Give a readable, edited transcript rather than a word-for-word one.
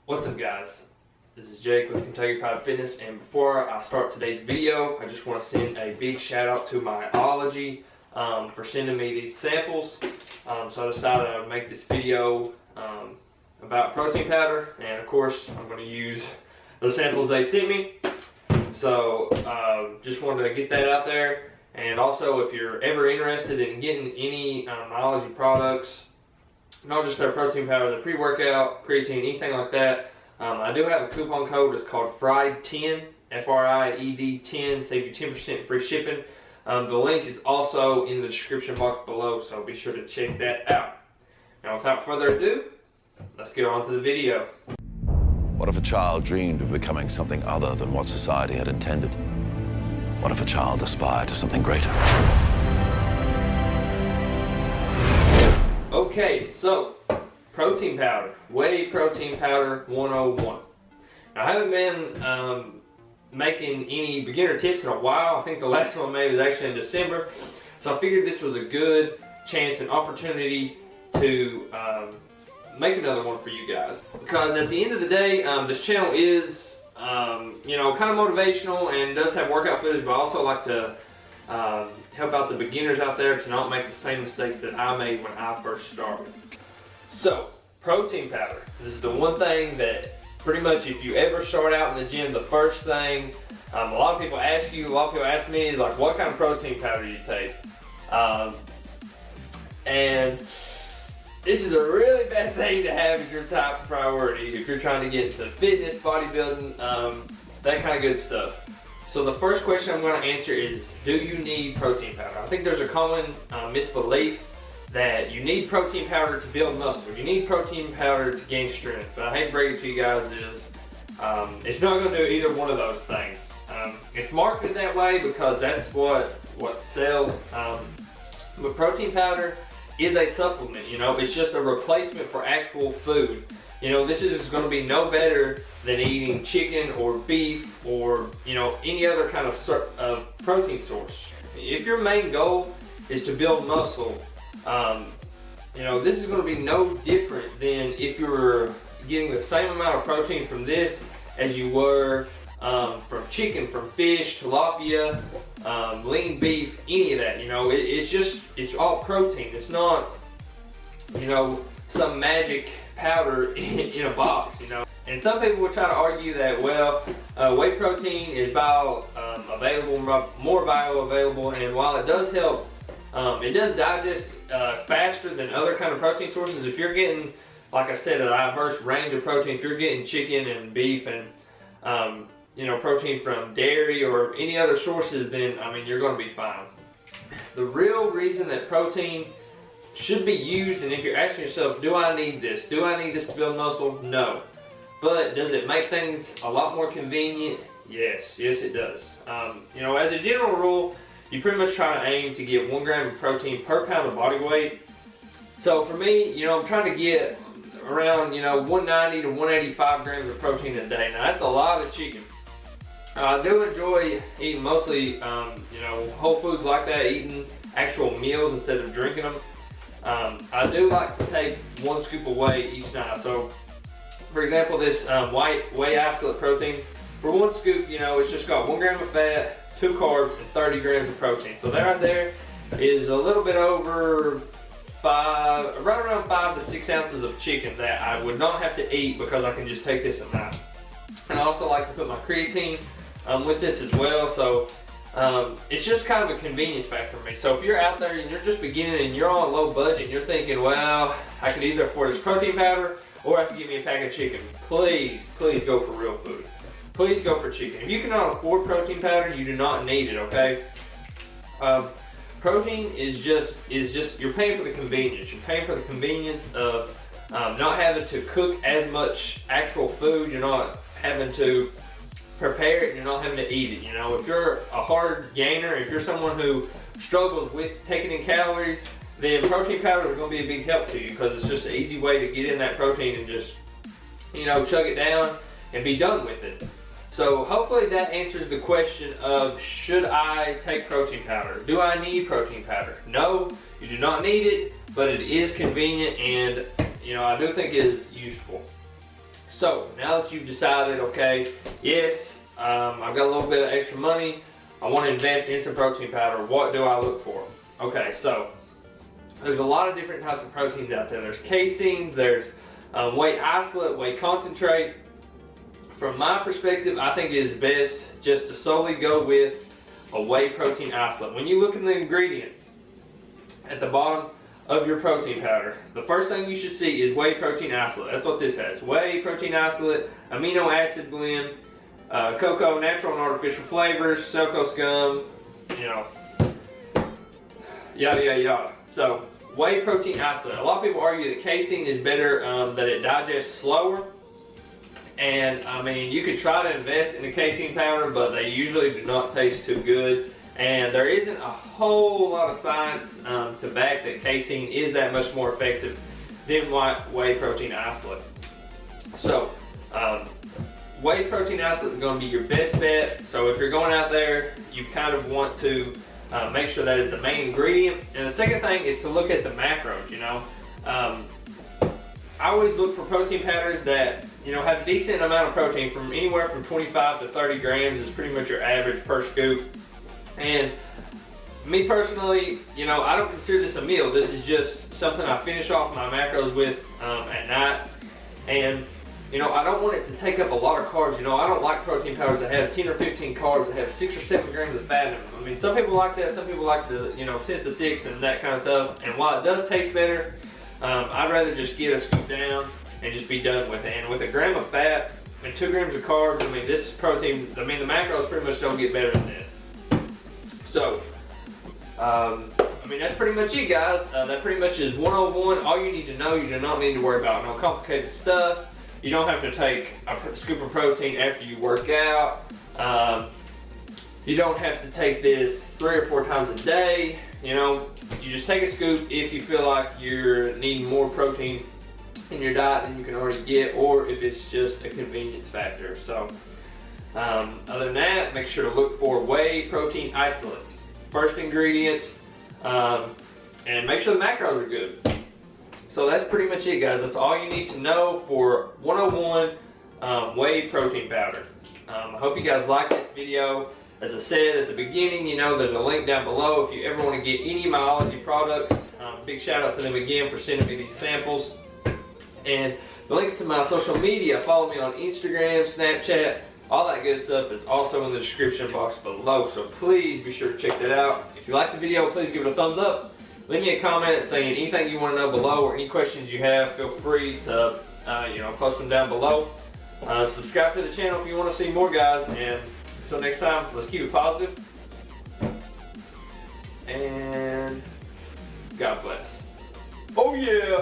What's up, guys? This is Jake with Kentucky Fried Fitness, and before I start today's video, I just want to send a big shout out to my Ology for sending me these samples. So I decided I would make this video about protein powder, and of course I'm going to use the samples they sent me. So just wanted to get that out there. And also, if you're ever interested in getting any Ology products, not just their protein powder, their pre-workout, creatine, anything like that, I do have a coupon code. It's called FRIED10, F-R-I-E-D 10, save you 10% free shipping. The link is also in the description box below, so be sure to check that out. Now, without further ado, let's get on to the video. What if a child dreamed of becoming something other than what society had intended? What if a child aspired to something greater? Okay, so protein powder, whey protein powder 101. Now, I haven't been making any beginner tips in a while. I think the last one I made was actually in December. So I figured this was a good chance and opportunity to make another one for you guys. Because at the end of the day, this channel is, you know, kind of motivational and does have workout footage, but I also like to help out the beginners out there to not make the same mistakes that I made when I first started. So, protein powder. This is the one thing that pretty much if you ever start out in the gym, the first thing a lot of people ask you, a lot of people ask me is like, what kind of protein powder do you take? And this is a really bad thing to have as your top priority if you're trying to get into fitness, bodybuilding, that kind of good stuff. So the first question I'm going to answer is, do you need protein powder? I think there's a common misbelief that you need protein powder to build muscle. You need protein powder to gain strength. But I hate to break it to you guys is, it's not going to do either one of those things. It's marketed that way because that's what sells. But protein powder is a supplement, you know, it's just a replacement for actual food. You know, this is going to be no better than eating chicken or beef or, you know, any other kind of protein source. If your main goal is to build muscle, you know, this is going to be no different than if you were getting the same amount of protein from this as you were from chicken, from fish, tilapia, lean beef, any of that. You know, it's all protein. It's not, you know, some magic powder in a box, you know. And some people will try to argue that, well, whey protein is available, more bioavailable, and while it does help, it does digest faster than other kind of protein sources. If you're getting, like I said, a diverse range of protein, if you're getting chicken and beef and you know, protein from dairy or any other sources, then I mean, you're going to be fine. The real reason that protein should be used, and if you're asking yourself, do I need this? Do I need this to build muscle? No. But does it make things a lot more convenient? Yes, it does. You know, as a general rule, you pretty much try to aim to get 1 gram of protein per pound of body weight. So for me, you know, I'm trying to get around, you know, 190 to 185 grams of protein a day. Now that's a lot of chicken. I do enjoy eating mostly, you know, whole foods like that, eating actual meals instead of drinking them. I do like to take 1 scoop of whey each night. So, for example, this whey isolate protein, for 1 scoop, you know, it's just got 1 gram of fat, 2 carbs, and 30 grams of protein. So that right there is a little bit over right around 5 to 6 ounces of chicken that I would not have to eat because I can just take this at night. And I also like to put my creatine with this as well. So it's just kind of a convenience factor for me. So if you're out there and you're just beginning and you're on a low budget and you're thinking, well, I could either afford this protein powder or I can get me a pack of chicken, please go for real food. Please go for chicken. If you cannot afford protein powder, you do not need it, okay? Protein is just, you're paying for the convenience. You're paying for the convenience of not having to cook as much actual food. You're not having to prepare it, you're not having to eat it. You know, if you're a hard gainer, if you're someone who struggles with taking in calories, then protein powder is going to be a big help to you because it's just an easy way to get in that protein and just, you know, chug it down and be done with it. So hopefully that answers the question of, should I take protein powder? Do I need protein powder? No, you do not need it, but it is convenient and, you know, I do think it is useful. So now that you've decided, okay, yes, I've got a little bit of extra money, I want to invest in some protein powder, what do I look for? Okay, so there's a lot of different types of proteins out there. There's caseins, there's whey isolate, whey concentrate. From my perspective, I think it is best just to solely go with a whey protein isolate. When you look in the ingredients at the bottom of your protein powder, the first thing you should see is whey protein isolate. That's what this has. Whey protein isolate, amino acid blend, cocoa, natural and artificial flavors, Selco scum, you know, yada yada yada. So whey protein isolate. A lot of people argue that casein is better, that it digests slower. And I mean, you could try to invest in the casein powder, but they usually do not taste too good. And there isn't a whole lot of science to back that casein is that much more effective than whey protein isolate. So whey protein isolate is going to be your best bet. So if you're going out there, you kind of want to make sure that is the main ingredient. And the second thing is to look at the macros, you know. I always look for protein powders that, you know, have a decent amount of protein, from anywhere from 25 to 30 grams is pretty much your average per scoop. And me personally, you know, I don't consider this a meal. This is just something I finish off my macros with at night. And, you know, I don't want it to take up a lot of carbs. You know, I don't like protein powders that have 10 or 15 carbs, that have 6 or 7 grams of fat in them. I mean, some people like that. Some people like the, you know, 10 to 6 and that kind of stuff. And while it does taste better, I'd rather just get a scoop down and just be done with it. And with a gram of fat and 2 grams of carbs, I mean, this is protein. I mean, the macros pretty much don't get better than this. So, I mean, that's pretty much it, guys. That pretty much is 101. All you need to know, you do not need to worry about no complicated stuff. You don't have to take a scoop of protein after you work out. You don't have to take this 3 or 4 times a day. You know, you just take a scoop if you feel like you're needing more protein in your diet than you can already get, or if it's just a convenience factor. So, other than that, make sure to look for whey protein isolate. First ingredient, and make sure the macros are good. So that's pretty much it, guys. That's all you need to know for 101 whey protein powder. I hope you guys like this video. As I said at the beginning, you know, there's a link down below if you ever want to get any Myology products. Big shout out to them again for sending me these samples. And the links to my social media, follow me on Instagram, Snapchat, all that good stuff is also in the description box below. So please be sure to check that out. If you like the video, please give it a thumbs up. Leave me a comment saying anything you want to know below, or any questions you have. Feel free to you know, post them down below. Subscribe to the channel if you want to see more, guys. And until next time, let's keep it positive. And God bless. Oh yeah.